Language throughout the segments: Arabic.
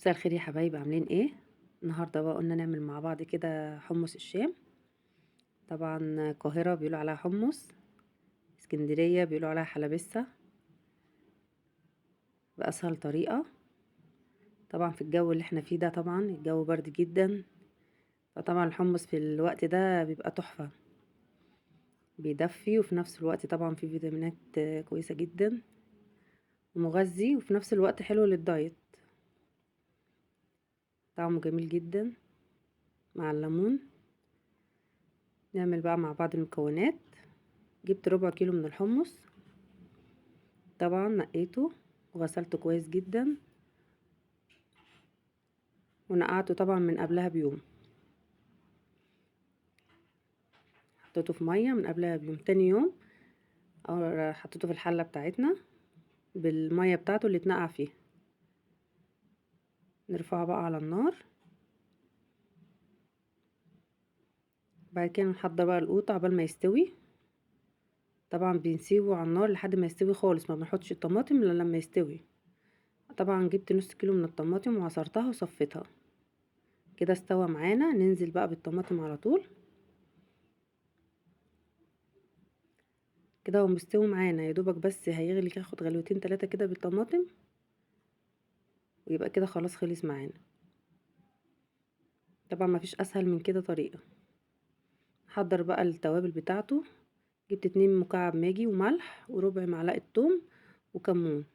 مساء الخير يا حبايبي، عاملين ايه؟ النهارده بقى قلنا نعمل مع بعض كده حمص الشام. طبعا القاهرة بيقولوا عليها حمص، اسكندرية بيقولوا عليها حلبسة، بأسهل طريقة. طبعا في الجو اللي احنا فيه ده، طبعا الجو برد جدا، فطبعا الحمص في الوقت ده بيبقى تحفة، بيدفي وفي نفس الوقت طبعا فيه فيتامينات كويسة جدا ومغذي، وفي نفس الوقت حلو للدايت. طعمه جميل جدا مع الليمون. نعمل بقى مع بعض المكونات. جبت ربع كيلو من الحمص، طبعا نقيته وغسلته كويس جدا ونقعته طبعا من قبلها بيوم. حطيته في ميه من قبلها بيوم، تاني يوم او حطيته في الحله بتاعتنا بالميه بتاعته اللي اتنقع فيها. نرفعه بقى على النار. بعد كده نحضر بقى القوط عقبال ما يستوي. طبعا بنسيبه على النار لحد ما يستوي خالص، ما بنحطش الطماطم الا لما يستوي. طبعا جبت نص كيلو من الطماطم وعصرتها وصفيتها. كده استوى معانا، ننزل بقى بالطماطم على طول. كده هو مستوي معانا، يا دوبك بس هيغلي، ياخد غلوتين 3 كده بالطماطم ويبقى كده خلاص خلص معانا. طبعا ما فيش اسهل من كده طريقة. حضر بقى التوابل بتاعته. جبت 2 مكعب ماجي وملح وربع معلقة توم وكمون.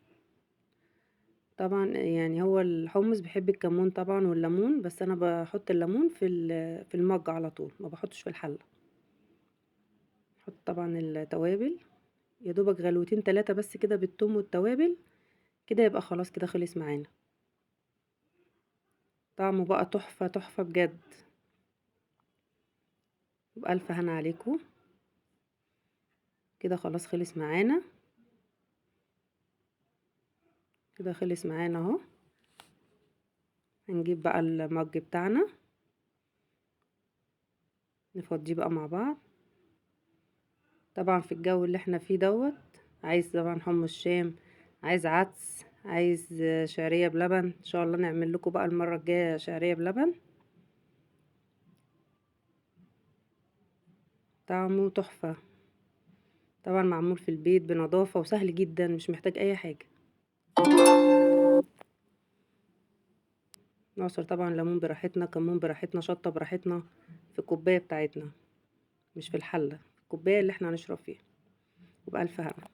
طبعا يعني هو الحمص بيحب الكمون طبعا والليمون، بس انا بحط الليمون في المج على طول، ما بحطش في الحلة. حط طبعا التوابل، يا دوبك غلوتين 3 بس كده بالثوم والتوابل، كده يبقى خلاص كده خلص معانا. طعمه بقى تحفة تحفة بجد. بألف هنا عليكم. كده خلاص خلص معانا. كده خلص معانا اهو. هنجيب بقى المج بتاعنا، نفضيه بقى مع بعض. طبعا في الجو اللي احنا فيه دوت، عايز طبعا حمص شام، عايز عدس، عايز شعرية بلبن. ان شاء الله نعمل لكم بقى المرة الجاية شعرية بلبن. طعمه تحفة. طبعا معمول في البيت بنظافة وسهل جدا، مش محتاج اي حاجة. نعصر طبعا ليمون براحتنا، كمون براحتنا، شطة براحتنا، في الكوباية بتاعتنا، مش في الحلة، في الكوباية اللي احنا هنشرب فيها. وبألف هنا.